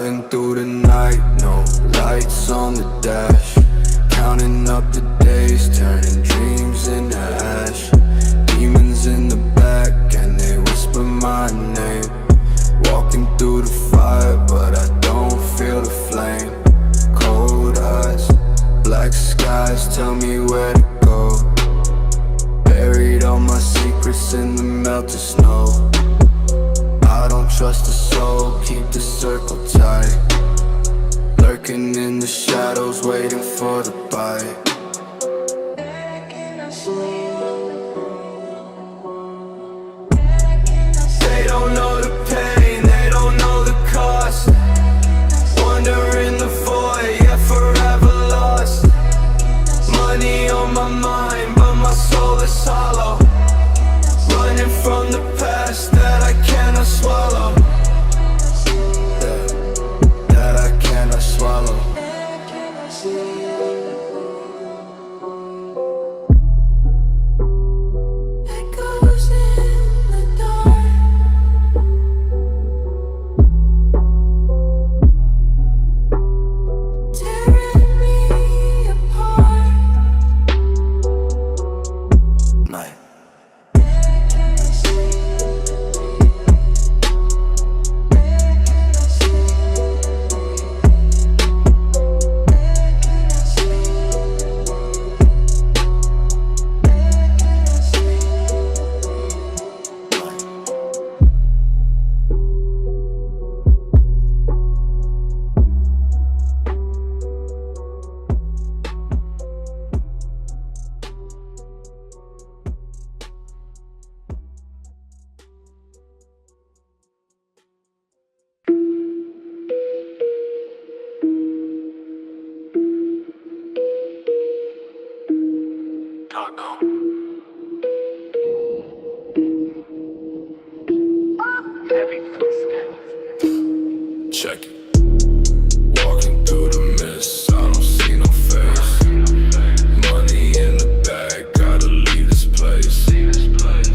Riding through the night, no lights on the dash. Counting up the days, turning dreams into ash. Demons in the back and they whisper my name. Walking through the fire but I don't feel the flame. Cold eyes, black skies tell me where to go. Buried all my secrets in the melted snow. I don't trust a soul, keep the circle tight. Lurking in the shadows, waiting for the bite. They don't know the pain, they don't know the cost. Wander in the void, yeah, forever lost. Money on my mind, but my soul is hollow. Running from the past that I cannot swallow. That I cannot swallow. Check it. Walking through the mist, I don't see no face. Money in the bag, gotta leave this place.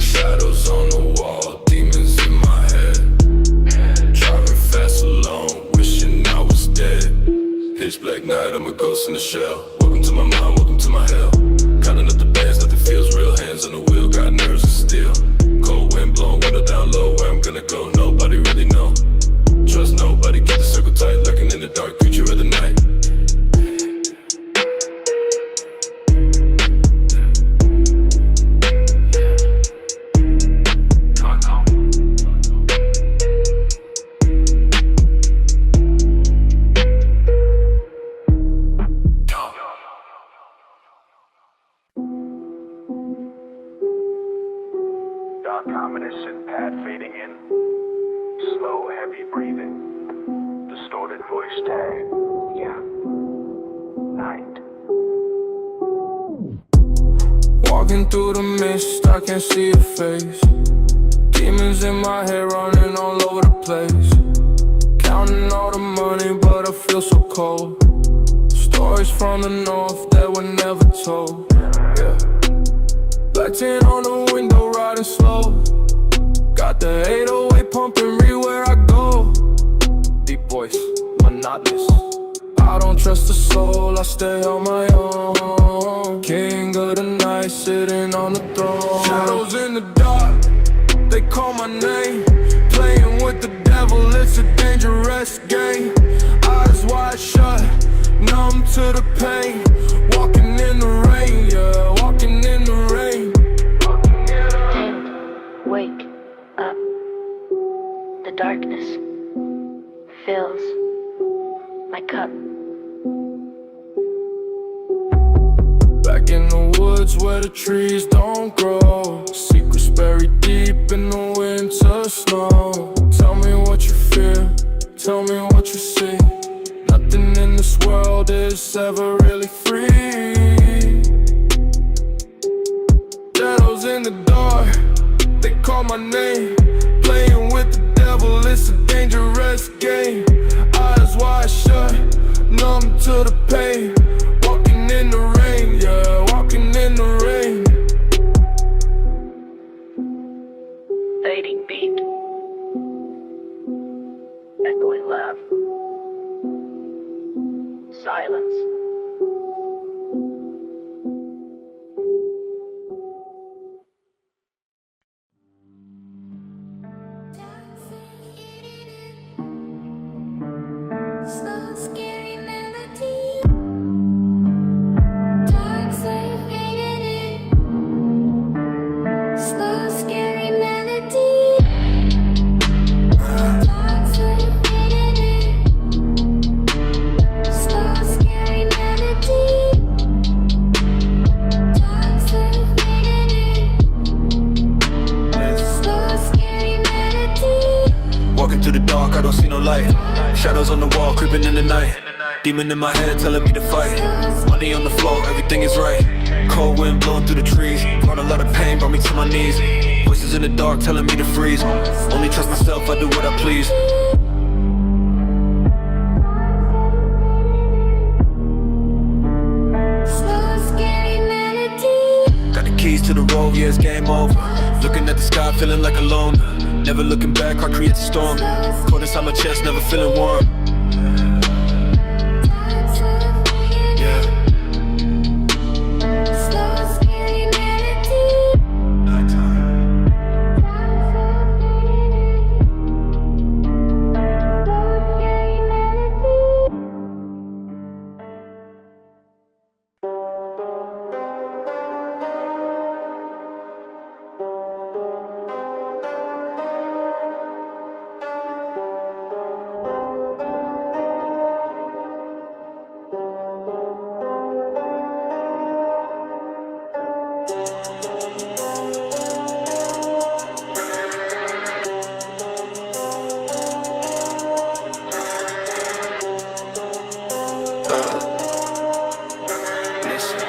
Shadows on the wall, demons in my head. Driving fast alone, wishing I was dead. Pitch black night, I'm a ghost in the shell. Welcome to my mind, welcome to my hell. Counting up the bands, nothing feels real. Hands on the wheel, got nerves of steel. Cold wind blowing, window down low. Where I'm gonna go, nobody really know. Trust nobody, keep the circle tight. Lurking in the dark, creature of the night. Dark ominous and pad fading in. Slow, heavy breathing. Distorted voice tag. Yeah. Night. Walking through the mist, I can't see your face. Demons in my head running all over the place. Counting all the money, but I feel so cold. Stories from the north that were never told. Yeah. Black tin on the window, riding slow. Got the 808 pumping everywhere I go. Deep voice, monotonous. I don't trust a soul, I stay on my own. King of the night, sitting on the throne. Shadows in the dark, they call my name. Playing with the devil, it's a dangerous game. Eyes wide shut, numb to the pain. Walking in the rain, yeah, walking in the rain. Wake up. The darkness fills my cup. Back in the woods where the trees don't grow. Secrets buried deep in the winter snow. Tell me what you feel, tell me what you see. Nothing in this world is ever really free. Shadows in the dark, they call my name. Playing with the devil, it's a dangerous game. Eyes wide shut, numb to the pain. Walking in the rain, yeah, walking in the rain. Fading beat, echoing loud. silence. Slow, scary melody. Dark, safe, hated it. Slow, scary melody. Dark, safe, hated it. Slow, scary melody. Dark, safe, hated it. Slow, scary melody. Walking through the dark, I don't see no light. Shadows on the wall, creeping in the night. Demon in my head telling me to fight. Money on the floor, everything is right. Cold wind blowing through the trees. Brought a lot of pain, brought me to my knees. Voices in the dark telling me to freeze. Only trust myself, I do what I please. Slow, scary melody. Got the keys to the road, yeah, it's game over. Looking at the sky, feeling like alone. Never looking back, heart creates a storm. Cold inside my chest, never feeling warm. Yeah. Slow, scary melody. Nighttime. Listen.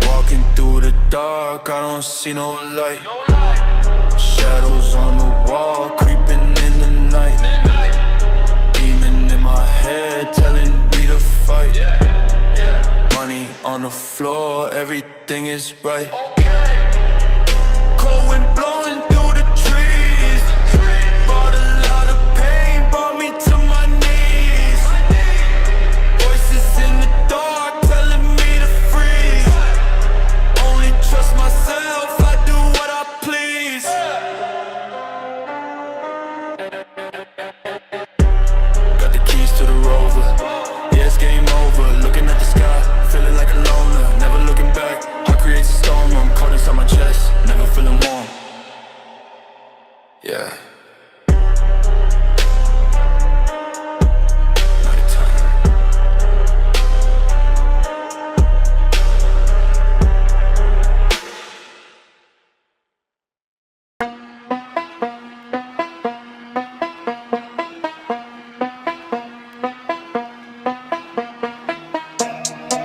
Walking through the dark, I don't see no light. Shadows on the wall, creeping in the night. Demon in my head telling me to fight. Money on the floor, everything is right. Cold wind blowing through the trees. Brought a lot of pain, brought me to my knees. Voices in the dark telling me to freeze. Only trust myself, I do what I please. Got the keys to the Rover, yeah, it's game over. Looking at the sky, feeling like a loner. Never looking back, heart creates a storm. I'm caught inside my chest, never feeling warm. Yeah. Nighttime.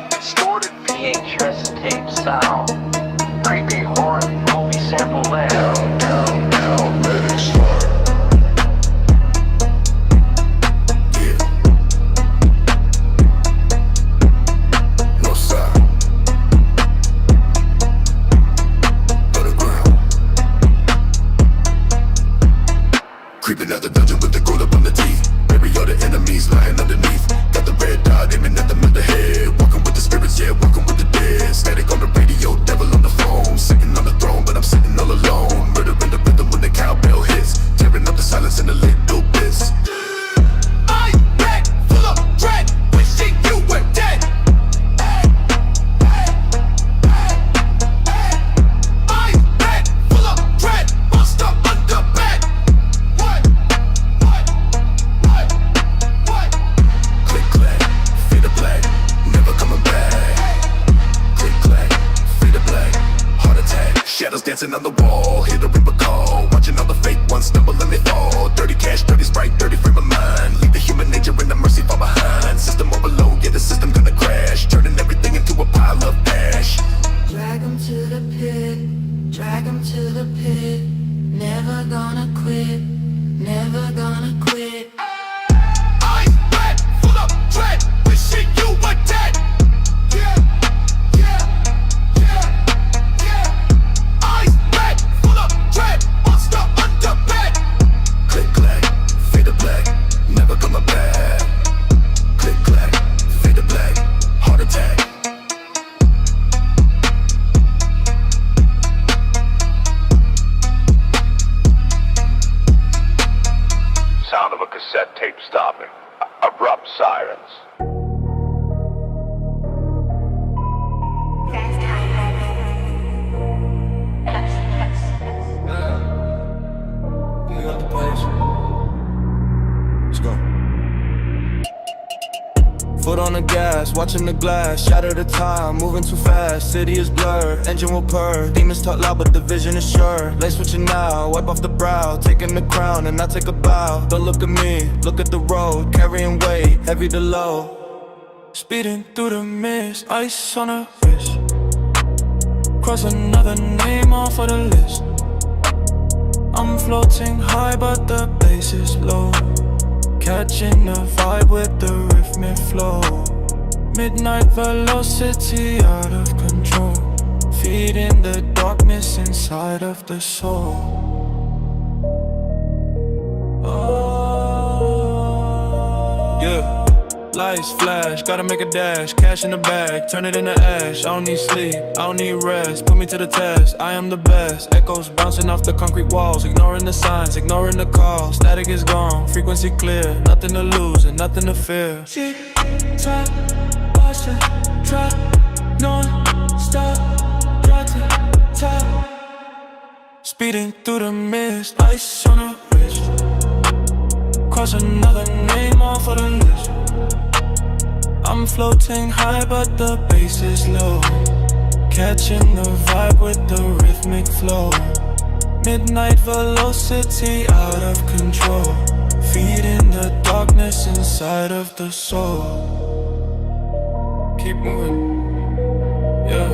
Distorted VHS tape sound. Creepy horror movie sample land. Creeping out the dungeon with the gold up on the teeth. Bury all the enemies lying underneath. Got the red dot aiming at them in the head. Walking with the spirits, yeah, walking with the dead. Static on the radio, devil on the phone. Sitting on the throne, but I'm sitting all alone. Murdering the rhythm when the cowbell hits. Tearing up the silence in a little bits. I'm back, full of dread. Wishing you were dead. I'm back, full of dread. Monster under bed. Click clack, fade to black, never coming back. Click clack, fade to black, heart attack. Shadows dancing on the wall, hear the reaper call. Watching all the fake ones stumble and they fall. Dirty cash, dirty sprite, dirty frame of mind. Leave the human nature and the mercy far behind. System overload, yeah, the system gonna crash. Turning everything into a pile of ash. Drag 'em to the pit, drag 'em to the pit. Never gonna quit, never gonna quit. I'm back, full of dread, wishing you were dead. Yeah, yeah, yeah, yeah. I'm back, full of dread, monster under bed. Click clack, fade cassette tape stopping. Abrupt sirens. You got the pace. Let's go. Foot on the gas, watching the glass, shatter the time, moving too fast, city is blurred, engine will purr, demons talk loud but the vision is sure, lane switching now, wipe off the brow, taking the crown and I take a bow, don't look at me, look at the road, carrying weight, heavy to low, speeding through the mist, ice on a wrist, cross another name off of the list, I'm floating high but the bass is low, catching the vibe with the rhythmic flow. Midnight velocity out of control, feeding the darkness inside of the soul. Oh. Yeah. Lights flash, gotta make a dash, cash in the bag, turn it into ash. I don't need sleep, I don't need rest, put me to the test, I am the best. Echoes bouncing off the concrete walls, ignoring the signs, ignoring the call. Static is gone, frequency clear, nothing to lose and nothing to fear. Tick-tock, watch the drop, non-stop, drop to top. Speeding through the mist, ice on the wrist, cross another name off of the list. I'm floating high but the bass is low, catching the vibe with the rhythmic flow. Midnight velocity out of control, feeding the darkness inside of the soul. Keep moving, yeah.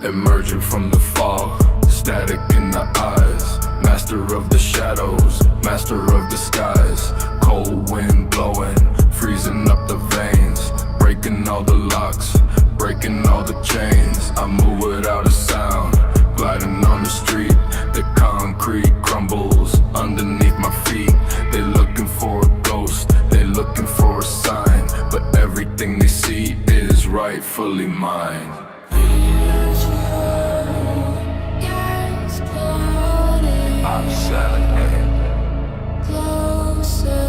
Emerging from the fog, static in the eyes, master of the shadows, master of the skies. Cold wind blowing, freezing up the veins, breaking all the locks, breaking all the chains. I move without a sound, gliding on the street. The concrete crumbles underneath my feet. They looking for a ghost, they looking for a sign, but everything they see is rightfully mine. I'm selling Closer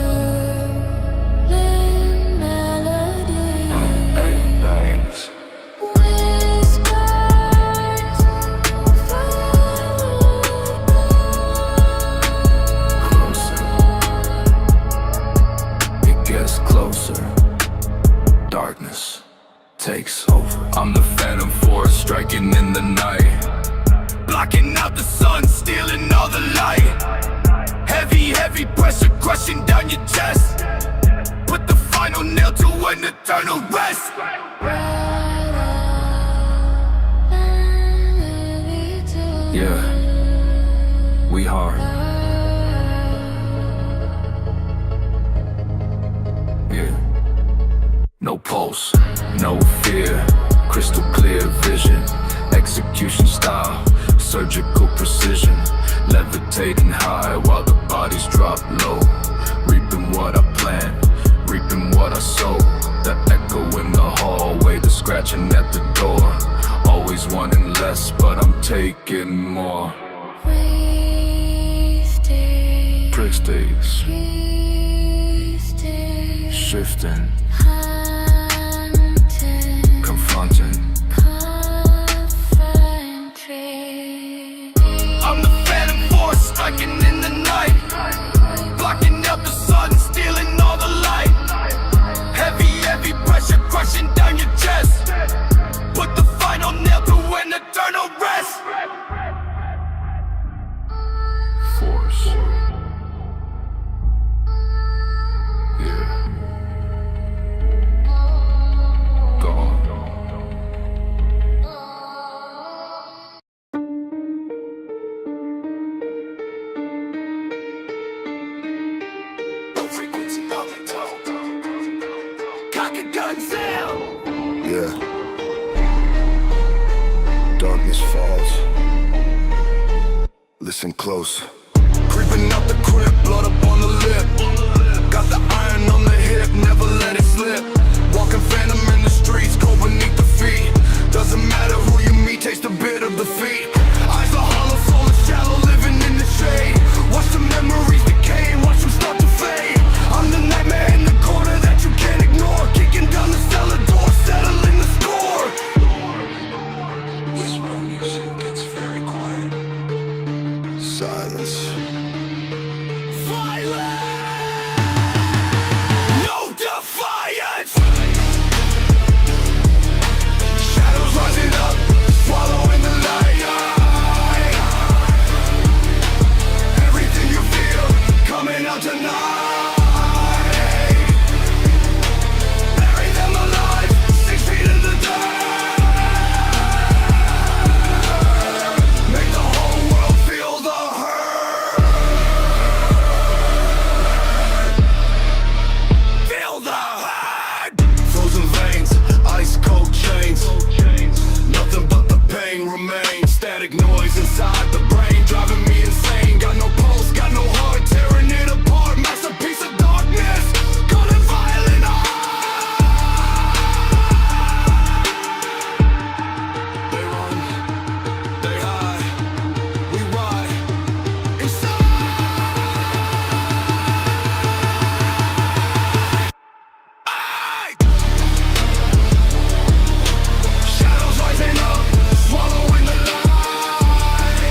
than melodies. things. Whispers Closer, it gets closer. Darkness takes over. I'm the phantom force striking in the night, blocking out the sun, stealing all the light. Heavy, heavy pressure crushing down your chest. Put the final nail to an eternal rest. Yeah, we hard. Yeah. No pulse, no fear, crystal clear vision, execution style, surgical precision, levitating high while the bodies drop low, reaping what I plant, reaping what I sow, the echo in the hallway, the scratching at the door, always wanting less but I'm taking more. Prick stays, shifting, confronting. I'm the phantom force striking in the night, blocking out the sun, stealing all the light. Heavy, heavy pressure crushing down your chest. Put the final nail to an eternal rest. Force. Yeah. like a gun sound. Yeah. Darkness falls. Listen close. Creeping out the crib, blood up on the lip. Got the iron on the hip, never let it slip. Walking phantom in the streets, cold beneath the feet. Doesn't matter who you meet, taste the bit of defeat. Eyes are hollow, soul is shallow, living in the shade. Watch the memories decay, watch them start to fade. I'm the nightmare in the corner that you can't ignore. Kicking down the cellar door, settling the score. Whisper music gets very quiet. Silence. No defiance. Shadows rising up, swallowing the light. Everything you feel coming out tonight. Bury them alive, 6 feet in the dirt. Make the whole world feel the hurt. Feel the hurt. Frozen veins, ice cold chains. Nothing but the pain remains. Static noise inside the brain, driving me insane. Got no pulse, got no heart, tearing it apart. Masterpiece of darkness, cold and violent They run, they hide, we ride inside. Shadows rising up, swallowing the light.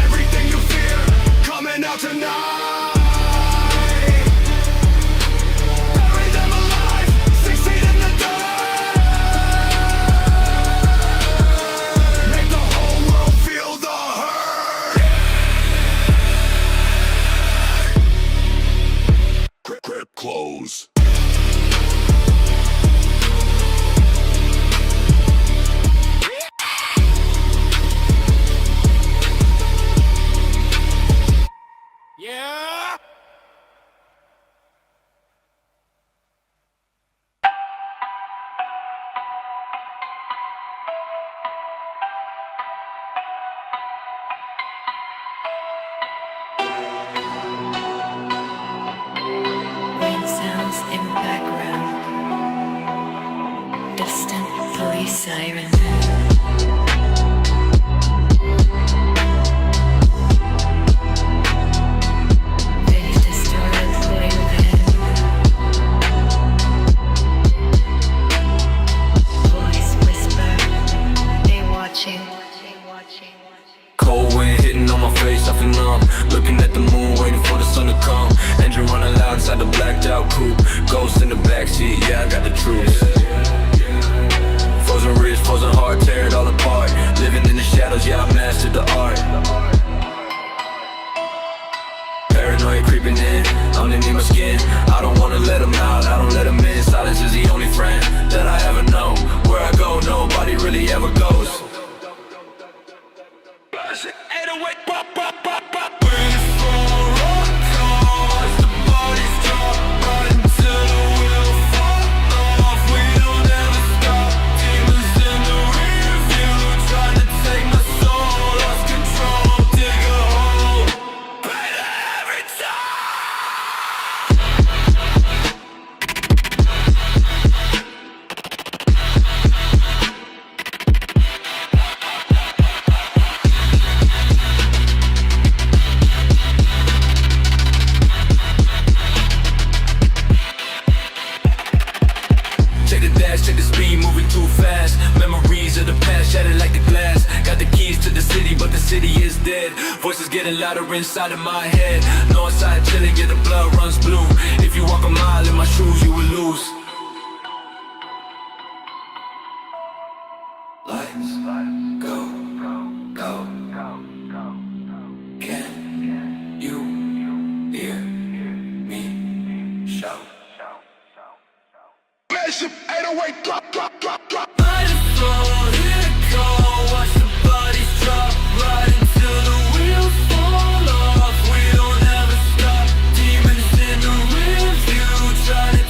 Everything you fear coming out tonight. Bury them alive, 6 feet in the dirt. Make the whole world feel the hurt. Grip close. Yeah. Rain sounds in background. Distant police siren. They distorted playpen. Police whisper. They watching. Cold wind hitting on my face, I feel numb. Looking at the moon, waiting for the sun to come. Engine running loud inside the blacked out coupe. Ghost in the backseat, yeah, I got the truth. Frozen wrist, frozen heart, tear it all apart. Living in the shadows, yeah, I mastered the art. Paranoia creeping in, underneath my skin. I don't wanna let them out, I don't let them in. Silence is the only friend that I ever know. Where I go, nobody really ever goes. 808, pop, pop, pop, pop. Waiting for a call, watch the bodies drop right until the wheel fall off. We don't ever stop, demons in the rear view, trying to take my soul, lost control, dig a hole, pay every Check the dash, check the speed, moving too fast. Memories of the past shattered like the glass. Got the keys to the city, but the city is dead. Voices getting louder inside of my head. No inside chilling, yeah, the blood runs blue. If you walk a mile in my shoes, you will lose. Lights, go, go, can you hear me shout? Spaceship 808, drop, drop, drop, drop. I just throw it go, watch the bodies drop right until the wheels fall off. We don't ever stop, demons in the rear view, trying to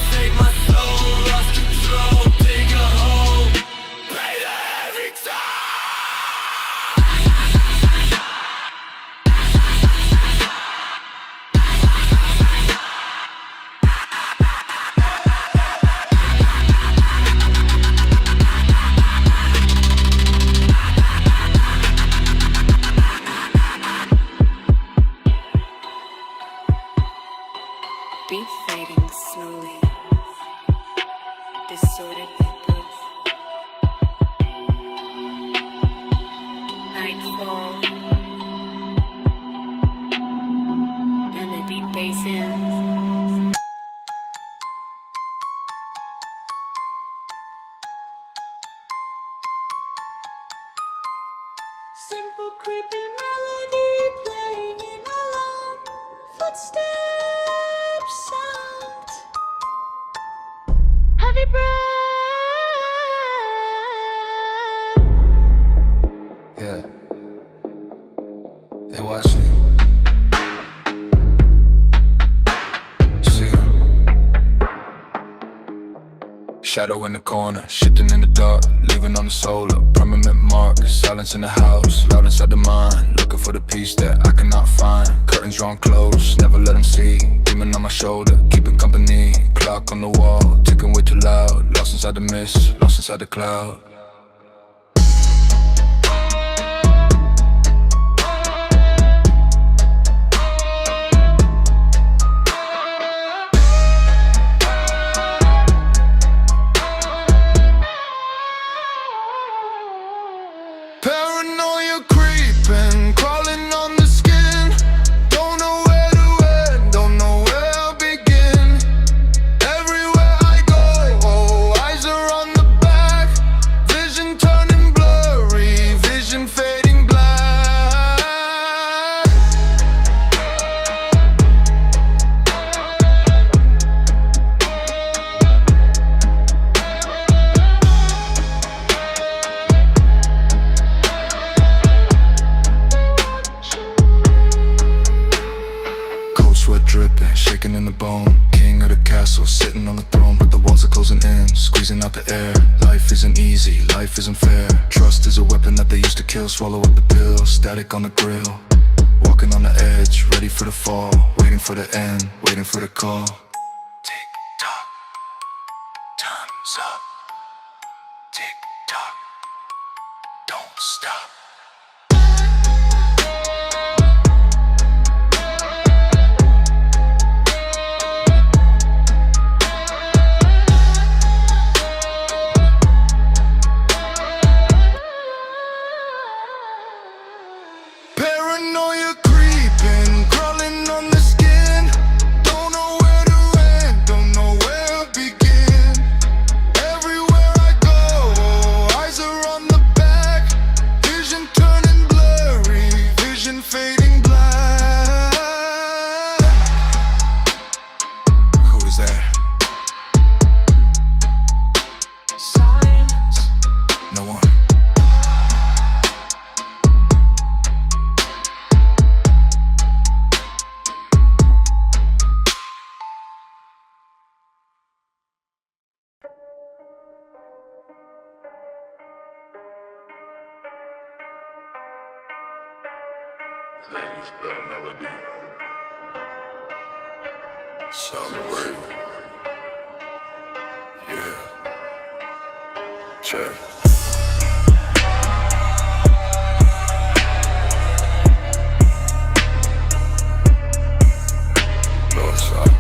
fading slowly. Distorted vapors. Nightfall. And the deep basins. Simple creeping melody playing in a long footsteps sound. Heavy breath. Yeah. They watching. See 'em. Shadow in the corner, shifting in the dark, leaving on the solar, permanent mark. Silence in the house, loud inside the mind, looking for the peace that I cannot find. Curtains drawn close, never let them see. Demon on my shoulder, keeping company. Clock on the wall, ticking way too loud. Lost inside the mist, lost inside the cloud. Paranoia creeping, crawling on the skin. Don't know where to end, don't know where I'll begin. Everywhere I go, eyes are on the back. Vision turning blurry, vision fading black. Cold sweat dripping, shaking in the bone. King of the castle, sitting on the throne, but the walls are closing in, squeezing out the air. Life isn't easy, life isn't fair. Trust is a weapon that they used to kill. Swallow up the pill, static on the grill. Walking on the edge, ready for the fall. Waiting for the end, waiting for the call. Tick tock, time's up. Tick tock, don't stop. Paranoia creeping, crawling on the skin. Don't know where to end, don't know where I'll begin. Everywhere I go, eyes are on the back. Vision turning blurry, vision fading black. Who is that? Silence. No one. Name's the melody. Sound great. Yeah. Check. Northside.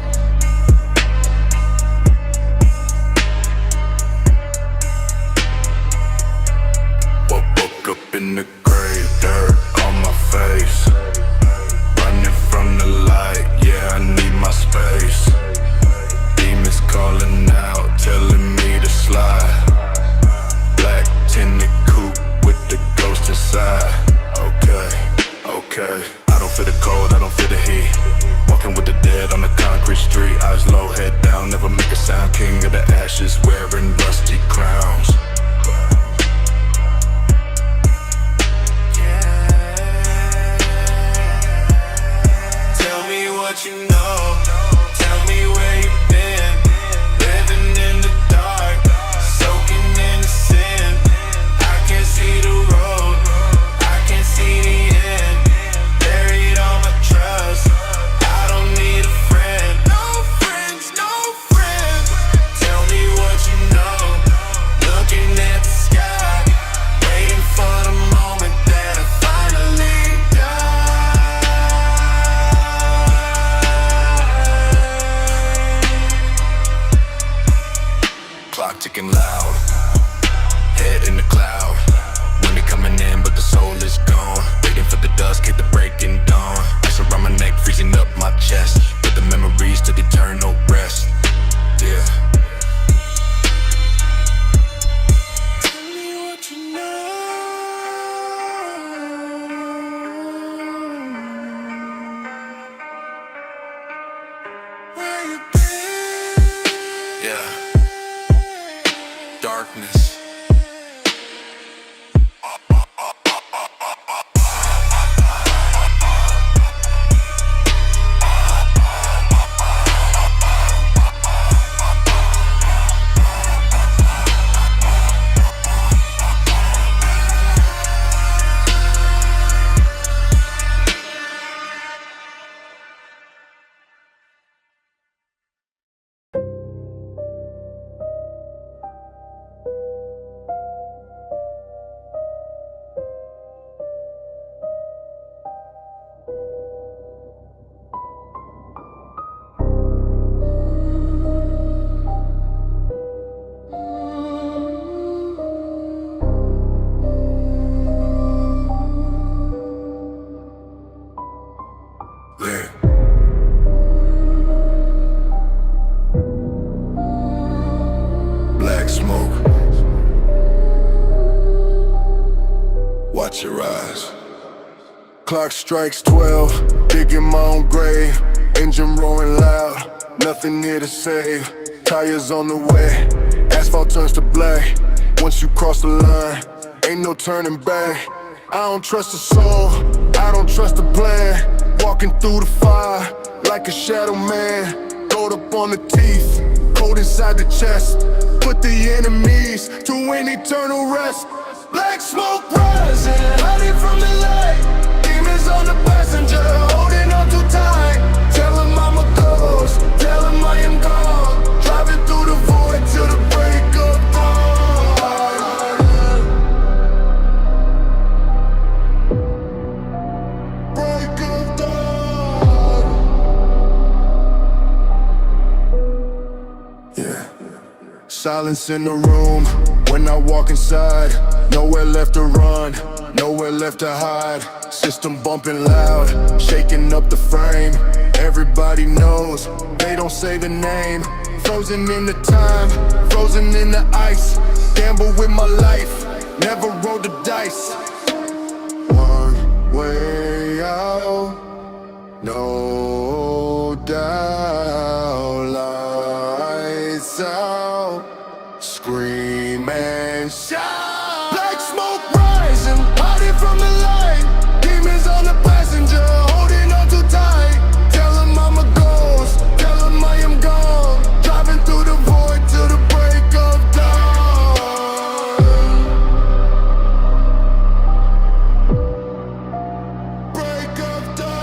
Woke up in the grave, dirt on my face. Running from the light, yeah, I need my space. Demons calling out, telling me to slide. Black tinted coupe with the ghost inside. Okay. I don't feel the cold, I don't feel the heat. Walking with the dead on the concrete street. Eyes low, head down, never make a sound. King of the ashes, wearing rusty crowns. Tell me what you know. Tell me where you've been. Living in the dark, soaking in the sin. I can't see the road, I can't see the end. Buried all my trust, I don't need a friend. No friends, no friends. Tell me what you know. speaking loud. Head in the cloud. Wind coming in, but the soul is gone. Waiting for the dusk, hit the breaking dawn. Ice around my neck, freezing up my chest. With the memories to the eternal rest. Yeah. Tell me what you know. Where you been? Yeah. Darkness. Yeah. Black smoke. Watch your eyes. Clock strikes 12, digging my own grave. Engine roaring loud, nothing here to save. Tires on the way, asphalt turns to black. Once you cross the line, ain't no turning back. I don't trust the soul, I don't trust the plan. Walking through the fire, like a shadow man. Gold up on the teeth, cold inside the chest. Put the enemies to an eternal rest. Black smoke rising, hiding from the light. Demons on the passenger, holding on too tight. Tell him I'm a ghost, tell him I am gone. Driving through the void till the break of dawn. Break of dawn. Yeah. Silence in the room when I walk inside. Nowhere left to run, nowhere left to hide. System bumping loud, shaking up the frame. Everybody knows, they don't say the name. Frozen in the time, frozen in the ice. Gamble with my life, never roll the dice. One way out, no doubt. Lights out, scream and shout. Black smoke rising, hiding from the light. Demons on the passenger, holding on too tight. Tell him I'm a ghost, tell him I am gone. Driving through the void till the break of dawn. Break of dawn.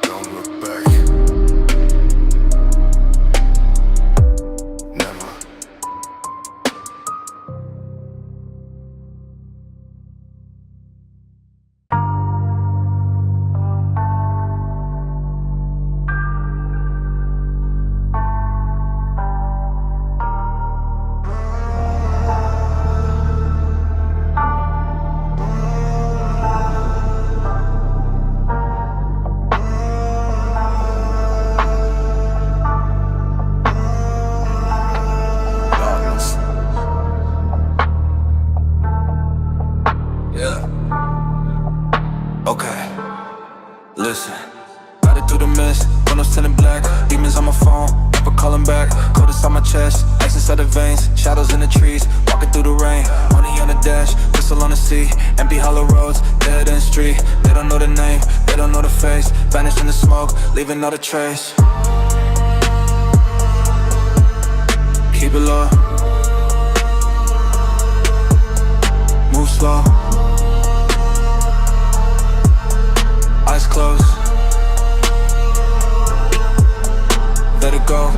Don't look back. Never. Darkness. Yeah. Okay. Listen. Got it through the mist, windows tinted black. Demons on my phone, never calling back. Cold inside my chest, ice inside the veins. Shadows in the trees, walking through the rain. Money on the dash, whistle on the sea. Empty hollow roads, dead end street. They don't know the name, they don't know the face. Vanished in the smoke, leaving not a trace. Keep it low. Move slow. Eyes closed. Let it go.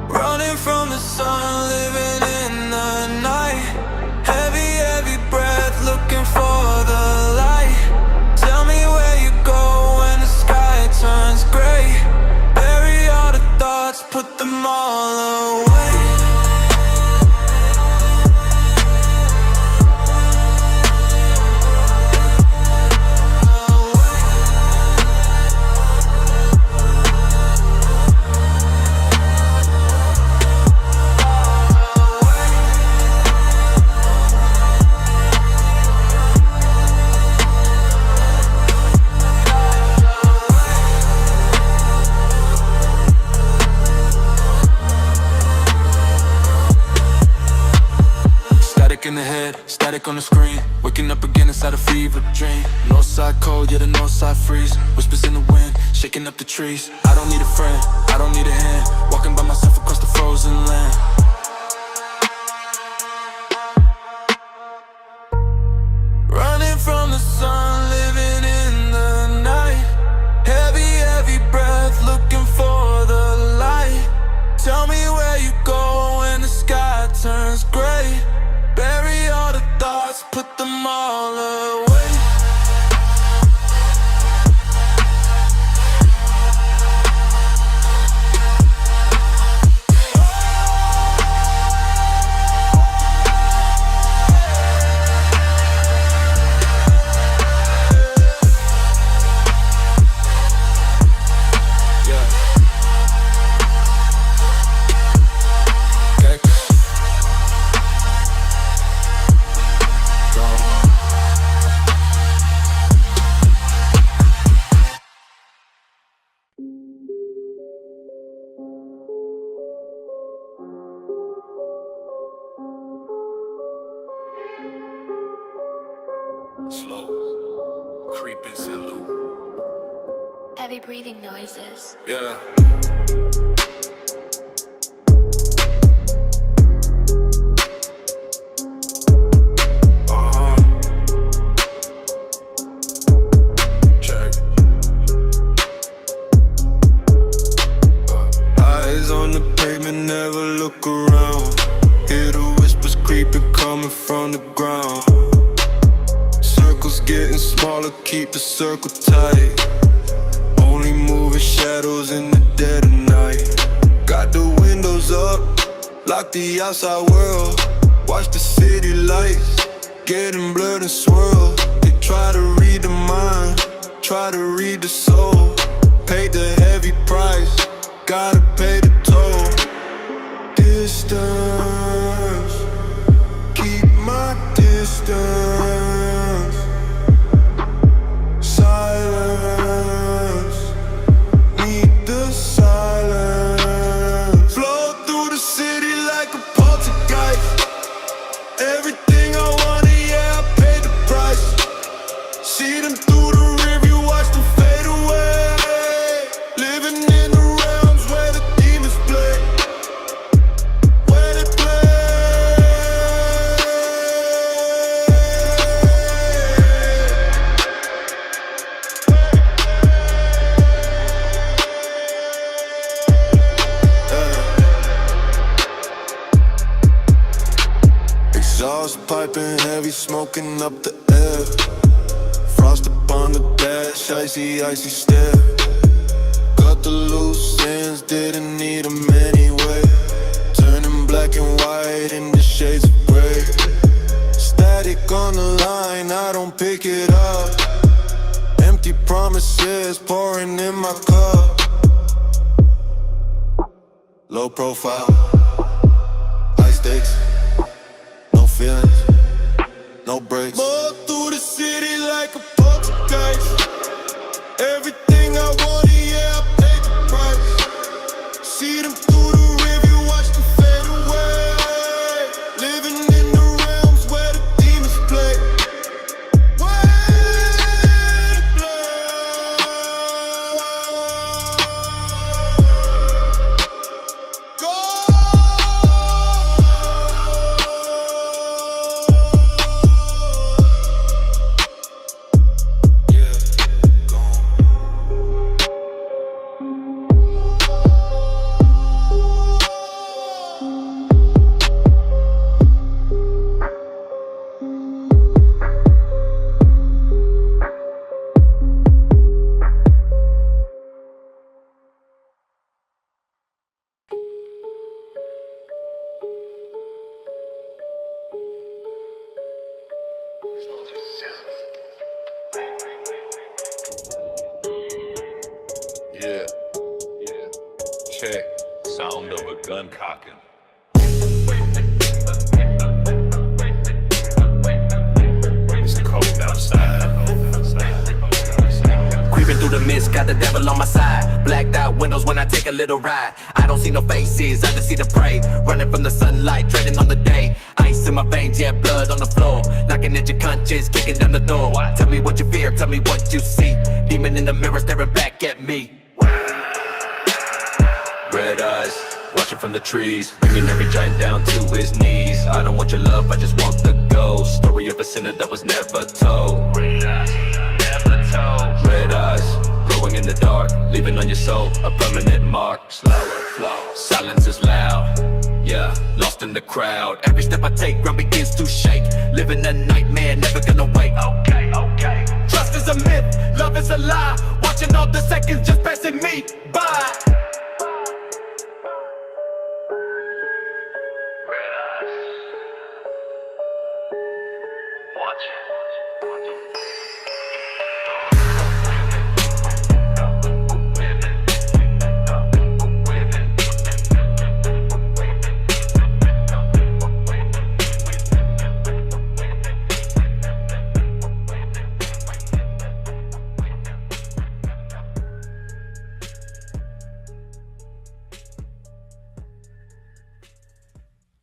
Running from the sun, living in the night. Heavy, heavy breath. Static in the head, static on the screen. Waking up again inside a fever dream. North side cold, yeah the north side freeze. Whispers in the wind, shaking up the trees. I don't need a friend, I don't need a hand. Walking by myself across the frozen land. Running from the sun, living in the night. Heavy, heavy breath, looking for the light. Tell me where you go when the sky turns gray. Bury all the thoughts, put them all away. Slow, creeping salute. Heavy breathing noises. Yeah. Check. Eyes on the pavement, never look around. Hear the whispers creeping, coming from the ground. Circles getting smaller, keep the circle tight. Only moving shadows in the dead of night. Got the windows up, lock the outside world. Watch the city lights, getting blurred and swirl. They try to read the mind, try to read the soul. Paid the heavy price, gotta pay the toll. Distance, keep my distance. Silence, need the silence. Flow through the city like a poltergeist. Everything I wanted, yeah, I paid the price. See them through the rearview, watch them fade away. Living in the realms where the demons play. Where they play. Exhaust piping heavy, smoking up the air. Frost upon the dash, icy, icy stare. Got the loose ends, didn't need them anyway. Turning black and white into shades of gray. Static on the line, I don't pick it up. Empty promises pouring in my cup. Low profile, high stakes. No feelings, no breaks. More through the city like a poltergeist. Everything I wanted, yeah, I paid the price. See them through the rearview, watch them fade away. Living in the realms where the demons play. Where they play. Go. Yeah. Check. Sound of a gun cocking. It's cold outside. Creeping through the mist, got the devil on my side. Blacked out windows when I take a little ride. I don't see no faces, I just see the prey. Running from the sunlight, treading on the day. Ice in my veins, yeah, blood on the floor, knocking at your conscience, kicking down the door. Tell me what you fear, tell me what you see. Demon in the mirror staring back at me. Red eyes, watching from the trees, bringing every giant down to his knees. I don't want your love, I just want the ghost. Story of a sinner that was never told. Red eyes, never told. Red eyes, glowing in the dark, leaving on your soul a permanent mark. Slower flow, silence is loud. Yeah, lost in the crowd. Every step I take, ground begins to shake. Living a nightmare, never gonna wake. Okay, okay. Trust is a myth, love is a lie. Watching all the seconds just passing me by. Watch it.